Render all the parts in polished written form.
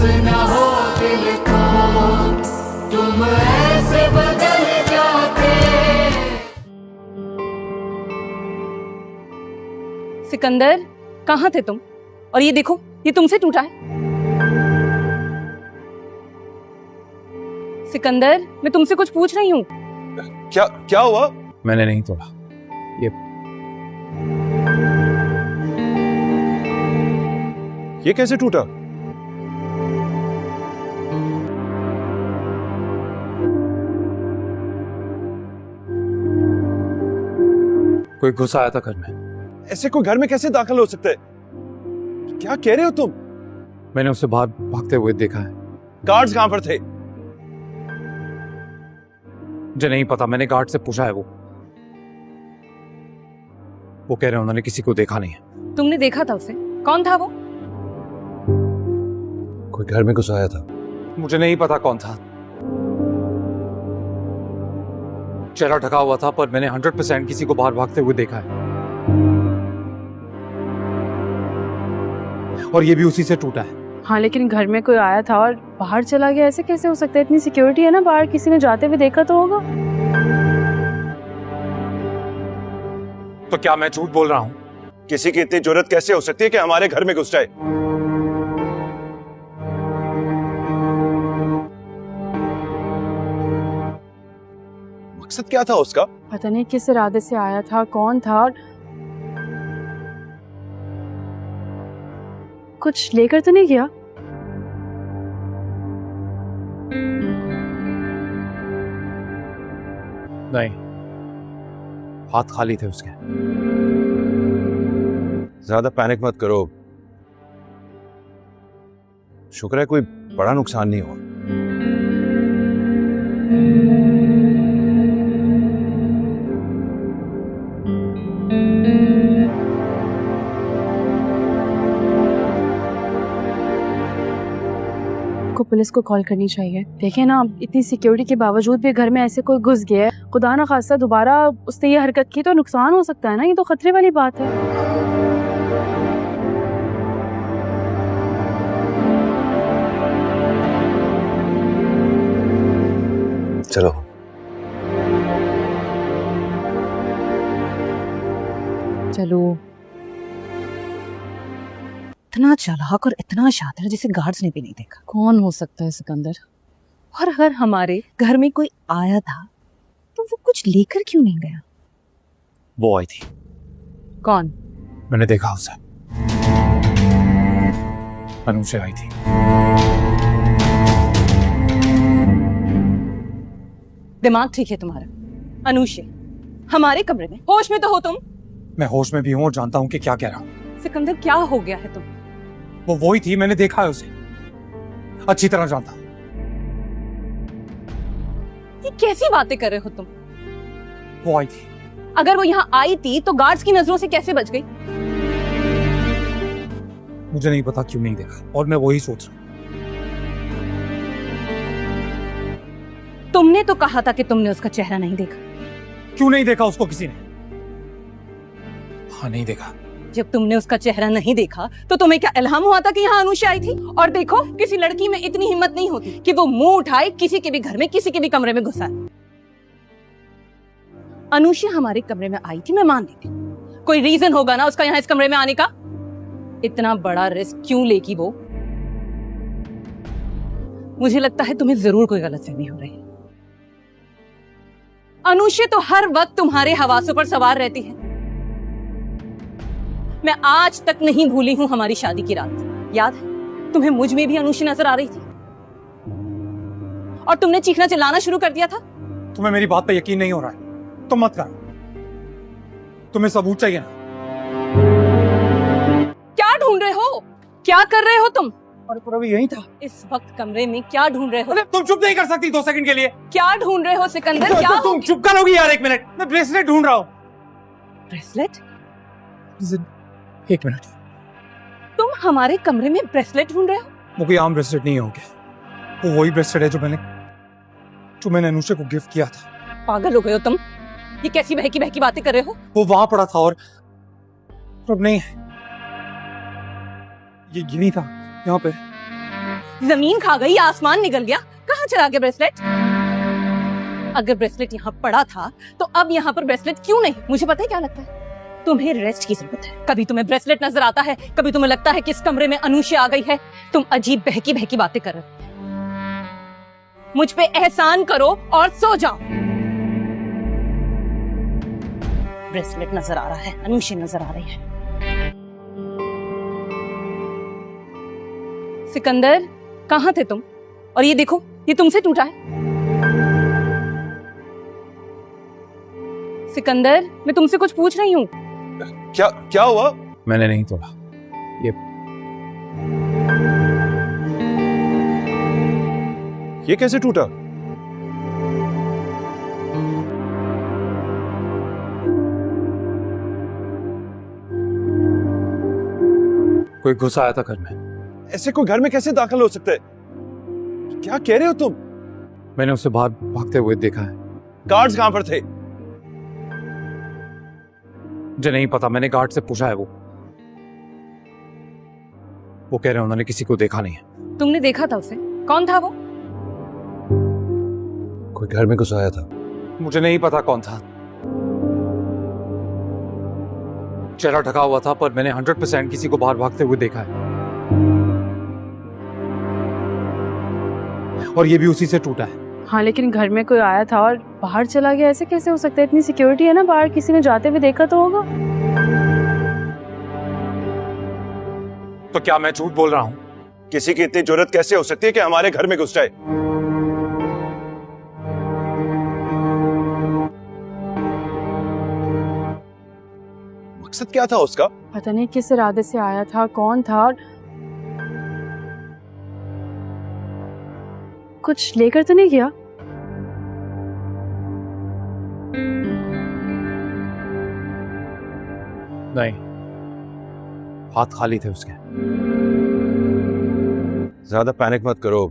न हो दिल को तुम ऐसे बदल जाते। सिकंदर, कहाँ थे तुम? और ये देखो, ये तुमसे टूटा है। सिकंदर, मैं तुमसे कुछ पूछ रही हूँ। क्या क्या हुआ? मैंने नहीं तोड़ा। ये कैसे टूटा? कोई घुस आया था घर में। ऐसे कोई घर में कैसे दाखिल हो सकता है? क्या कह रहे हो तुम? मैंने उसे बाहर भागते हुए देखा है। गार्ड्स कहां पर थे? मुझे नहीं पता, मैंने गार्ड से पूछा है। वो कह रहे हैं उन्होंने किसी को देखा नहीं है। तुमने देखा था उसे? कौन था वो? कोई घर में घुस आया था। मुझे नहीं पता कौन था। चेहरा ढका हुआ था, पर मैंने 100% किसी को बाहर भागते हुए देखा है। और ये भी उसी से टूटा है। हाँ, लेकिन घर में कोई आया था और बाहर चला गया, ऐसे कैसे हो सकता है? इतनी सिक्योरिटी है ना बाहर, किसी ने जाते हुए देखा तो होगा। तो क्या मैं झूठ बोल रहा हूँ? किसी की इतनी जरूरत कैसे हो सकती है कि हमारे घर में घुस जाए? मकसद क्या था उसका? पता नहीं किस इरादे से आया था, कौन था, और कुछ लेकर तो नहीं गया? नहीं, हाथ खाली थे उसके। ज्यादा पैनिक मत करो। शुक्र है कोई बड़ा नुकसान नहीं हुआ। को पुलिस को कॉल करनी चाहिए। देखें ना, इतनी सिक्योरिटी के बावजूद भी घर में ऐसे कोई घुस गया है। खुदा ना खास्ता दोबारा उसने ये हरकत की तो नुकसान हो सकता है ना। ये तो खतरे वाली बात है। चलो चलो। इतना चालाक और इतना शातिर जिसे गार्ड्स ने भी नहीं देखा। कौन हो सकता है सिकंदर? और अगर हमारे घर में कोई आया था तो वो कुछ लेकर क्यों नहीं गया? वो आई थी। कौन? मैंने देखा उसे। अनु से आई थी। दिमाग ठीक है तुम्हारा? अनुषे हमारे कमरे में? होश में तो हो तुम? मैं होश में भी हूँ और जानता हूँ कि क्या कह रहा हूँ। सिकंदर, क्या हो गया है तुम? वो वही थी, मैंने देखा है उसे, अच्छी तरह जानता हूँ। ये कैसी बातें कर रहे हो तुम? वो आई थी। अगर वो यहाँ आई थी तो गार्ड्स की नजरों से कैसे बच गई? मुझे नहीं पता क्यों नहीं देखा, और मैं वही सोच रहा हूँ। तुमने तो कहा था कि तुमने उसका चेहरा नहीं देखा। क्यों नहीं देखा उसको किसी ने? हाँ, नहीं देखा। जब तुमने उसका चेहरा नहीं देखा तो तुम्हें क्या इल्हाम हुआ था कि यहाँ अनुषा आई थी? और देखो, किसी लड़की में इतनी हिम्मत नहीं होती कि वो मुंह उठाए किसी के भी घर में, किसी के भी कमरे में घुसा। अनुषा हमारे कमरे में आई थी, मैं मान लेती। कोई रीजन होगा ना उसका यहाँ इस कमरे में आने का। इतना बड़ा रिस्क क्यों लेगी वो? मुझे लगता है तुम्हें जरूर कोई गलतफहमी हो रही है। अनुषा तो हर वक्त तुम्हारे हवासों पर सवार रहती है। मैं आज तक नहीं भूली हूं हमारी शादी की रात। याद है तुम्हें मुझ में भी अनुषा नजर आ रही थी और तुमने चीखना चिल्लाना शुरू कर दिया था। तुम्हें मेरी बात पे यकीन नहीं हो रहा है? तुम मत करो। तुम्हें सबूत चाहिए ना? क्या ढूंढ रहे हो? क्या कर रहे हो तुम? और अभी यही था। इस वक्त कमरे में क्या ढूंढ रहे हो? अरे तुम चुप नहीं कर सकती 2 सेकंड के लिए? क्या ढूंढ रहे हो सिकंदर? तो, क्या तुम चुप करोगी यार 1 मिनट? मैं ब्रेसलेट ढूंढ रहा हूँ। ब्रेसलेट? 1 मिनट। तुम हमारे कमरे में ब्रेसलेट ढूंढ रहे हो? वो कोई आम ब्रेसलेट नहीं होगा। वो वही ब्रेसलेट है जो मैंने अनुषा को गिफ्ट किया था। पागल हो गए हो तुम? ये कैसी बहकी बहकी बातें कर रहे हो? वो वहां पड़ा था और अब नहीं है। ये नहीं था यहाँ पे। जमीन खा गई, आसमान निकल गया, कहाँ चला गया ब्रेसलेट? अगर ब्रेसलेट यहाँ पड़ा था तो अब यहाँ पर ब्रेसलेट क्यों नहीं? मुझे पता है क्या लगता है, तुम्हें रेस्ट की जरूरत है। कभी तुम्हें ब्रेसलेट नजर आता है, कभी तुम्हें लगता है कि इस कमरे में अनुष्या आ गई है। तुम अजीब बहकी बहकी बातें कर रहे हो। मुझ पे एहसान करो और सो जाओ। ब्रेसलेट नजर आ रहा है, अनुष्या नजर आ रही है। सिकंदर, कहाँ थे तुम? और ये देखो, ये तुमसे टूटा है। सिकंदर, मैं तुमसे कुछ पूछ रही हूँ। क्या क्या हुआ? मैंने नहीं तोड़ा। ये कैसे टूटा? कोई घुस आया था घर में। ऐसे कोई घर में कैसे दाखिल हो सकते? क्या कह रहे हो तुम? मैंने उसे बाहर भागते हुए देखा है। गार्ड्स कहां पर थे? मुझे नहीं पता, मैंने गार्ड से पूछा है। वो कह रहे हैं उन्होंने किसी को देखा नहीं है। तुमने देखा था उसे? कौन था वो? कोई घर में घुस आया था। मुझे नहीं पता कौन था। चेहरा ढका हुआ था, पर मैंने 100% किसी को बाहर भागते हुए देखा है। और ये भी उसी से टूटा है। हाँ, लेकिन घर में कोई आया था और बाहर चला गया, ऐसे कैसे हो सकता है? इतनी सिक्योरिटी है ना बाहर, किसी ने जाते हुए देखा तो होगा। तो क्या मैं झूठ बोल रहा हूँ? किसी की इतनी जरूरत कैसे हो सकती है कि हमारे घर में घुस जाए? मकसद क्या था उसका? पता नहीं किस इरादे से आया था, कौन था, और कुछ लेकर तो नहीं गया? नहीं, हाथ खाली थे उसके। ज्यादा पैनिक मत करो।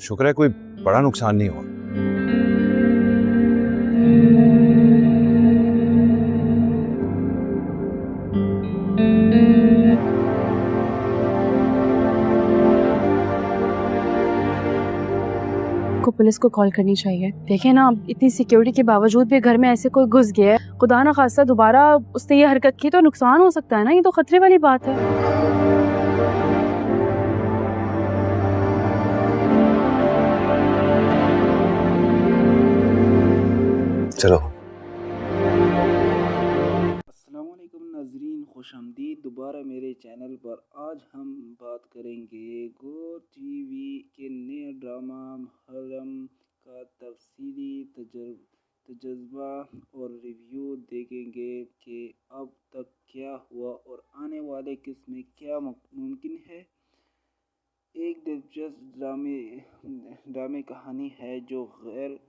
शुक्र है कोई बड़ा नुकसान नहीं हुआ। को पुलिस को कॉल करनी चाहिए। देखे ना, इतनी सिक्योरिटी के बावजूद भी घर में ऐसे कोई घुस गया है। खुदा ना खास्ता दोबारा उसने ये हरकत की तो नुकसान हो सकता है ना, ये तो खतरे वाली बात है। चलो। अस्सलामुअलैकुम नाज़रीन, खुशामदीद दोबारा मेरे चैनल पर। आज हम बात करेंगे गो टीवी के नए ड्रामा हरम का तफसीली तजर्बा और रिव्यू देखेंगे कि अब तक क्या हुआ और आने वाले किस्म में क्या मुमकिन है। एक दिलचस्प ड्रामे कहानी है जो गैर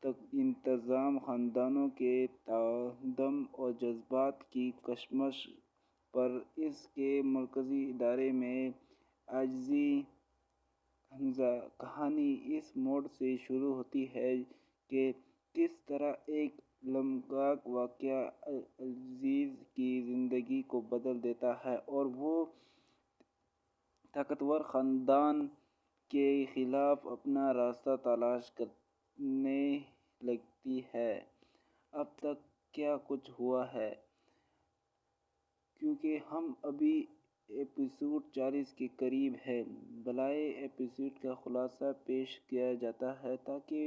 इंतज़ाम ख़ानदानों के तादम और जज्बात की कशमकश पर इसके मरकज़ी इदारे में आजिज़ी हमज़ा। कहानी इस मोड़ से शुरू होती है कि किस तरह एक लम्हाक वाक़या अज़ीज़ की ज़िंदगी को बदल देता है और वो ताकतवर ख़ानदान के ख़िलाफ़ अपना रास्ता तलाश करने लगती है। अब तक क्या कुछ हुआ है, क्योंकि हम अभी एपिसोड 40 के करीब है। बलाए एपिसोड का खुलासा पेश किया जाता है ताकि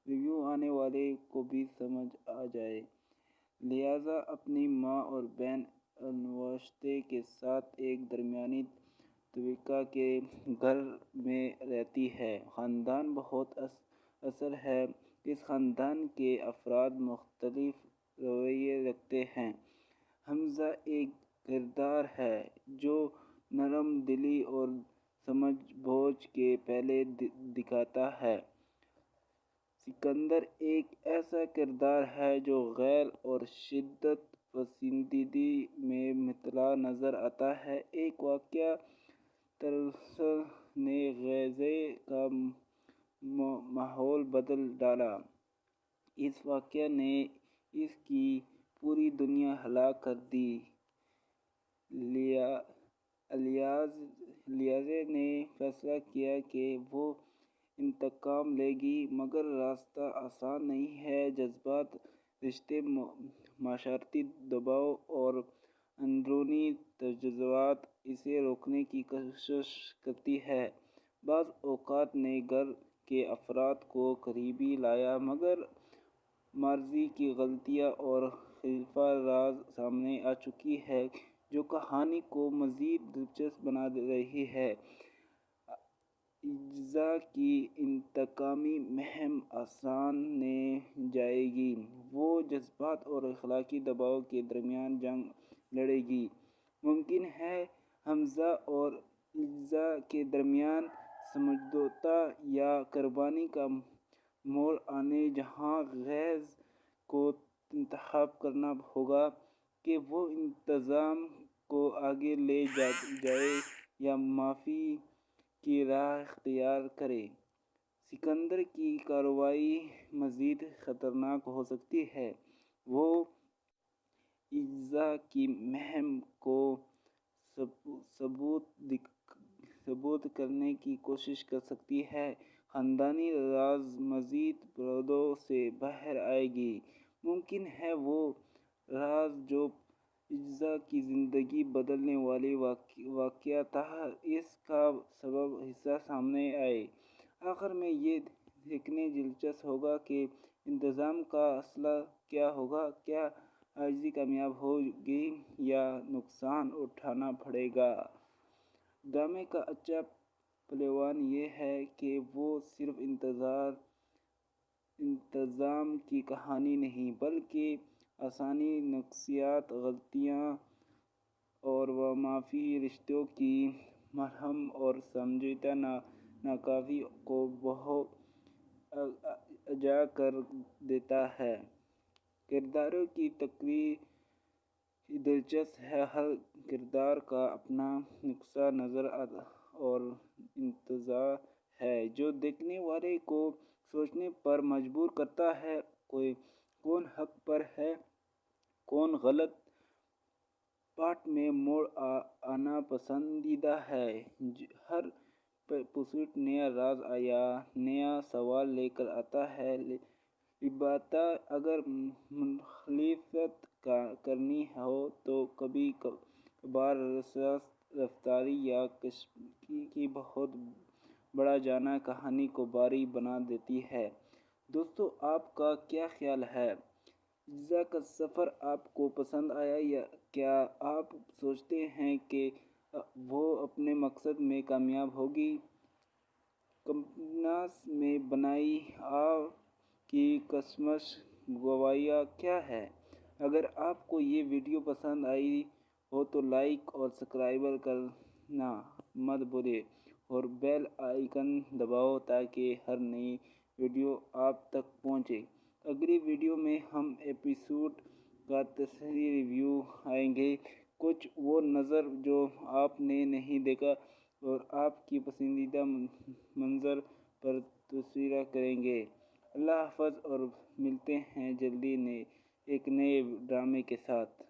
रिव्यू आने वाले को भी समझ आ जाए। लिहाजा अपनी माँ और बहन अनवश्ते के साथ एक दरमियानी तबका के घर में रहती है। ख़ानदान बहुत असल है। इस ख़ानदान के अफराद मुख्तलिफ रवैये रखते हैं। हमज़ा एक किरदार है जो नरम दिली और समझ बूझ के पहले दिखाता है। सिकंदर एक ऐसा किरदार है जो गैर और शिद्दत पसंदीदी में मुबतला नज़र आता है। एक वाक़या तरस ने गज़े का माहौल बदल डाला। इस वाक़या ने इसकी पूरी दुनिया हिला कर दी। लियाज़े ने फैसला किया कि वो इंतकाम लेगी, मगर रास्ता आसान नहीं है। जज्बात, रिश्ते, माशरती दबाव और अंदरूनी तजर्बात इसे रोकने की कोशिश करती है। बाज़ औक़ात ने घर के अफराद को करीबी लाया, मगर माज़ी की गलतियाँ और खिलाफ़ राज सामने आ चुकी है, जो कहानी को मज़ीद दिलचस्प बना रही है। इज्जा की इंतकामी मुहिम आसान नहीं जाएगी। वो जज्बात और अखलाकी दबाव के दरमियान जंग लड़ेगी। मुमकिन है हमज़ा और इज्जा के दरमियान समझौता या कुर्बानी का मोड़ आने, जहाँ गैज़ को इंतखाब करना होगा कि वो इंतज़ाम को आगे ले जाए या माफ़ी की राह इख्तियार करे। सिकंदर की कार्रवाई मज़ीद ख़तरनाक हो सकती है। वो इज्जा की मुहिम को सबूत करने की कोशिश कर सकती है। ख़ानदानी राज मज़ीद पर्दों से बाहर आएगी। मुमकिन है वो राज जो इज्जा की ज़िंदगी बदलने वाली वाक़या था, इसका सबब हिस्सा सामने आए। आखिर में ये देखने दिलचस्प होगा कि इंतज़ाम का असला क्या होगा। क्या आजिज़ी कामयाब होगी या नुकसान उठाना पड़ेगा। ड्रामे का अच्छा पहलू ये है कि वो सिर्फ इंतज़ाम की कहानी नहीं, बल्कि आसानी, नक्सियात, गलतियाँ और माफ़ी, रिश्तों की मरहम और समझौता नाकाफी को बहुत अजा कर देता है। किरदारों की तकरीर दिलचस्प है। हर किरदार का अपना नुक्ता नज़र और इंतज़ा है, जो देखने वाले को सोचने पर मजबूर करता है। कौन हक पर है, कौन गलत। पाठ में मोड़ आना पसंदीदा है। हर एपिसोड नया राज या नया सवाल लेकर आता है। लिबाता अगर मुखालिफत करनी हो तो कभी कभार रफ्तारी या कश्मीर की बहुत बड़ा जाना कहानी को भारी बना देती है। दोस्तों, आपका क्या ख्याल है? इज्जा का सफ़र आपको पसंद आया या क्या आप सोचते हैं कि वो अपने मकसद में कामयाब होगी? कमेंट्स में बनाई आपकी कशमकश गवाहियाँ क्या है? अगर आपको ये वीडियो पसंद आई हो तो लाइक और सब्सक्राइब करना मत भूलें और बेल आइकन दबाओ ताकि हर नई वीडियो आप तक पहुँचे। अगली वीडियो में हम एपिसोड का तफसीली रिव्यू आएंगे, कुछ वो नज़र जो आपने नहीं देखा और आपकी पसंदीदा मंज़र पर तस्वीर करेंगे। अल्लाह हाफ़िज़ और मिलते हैं जल्दी एक नए ड्रामे के साथ।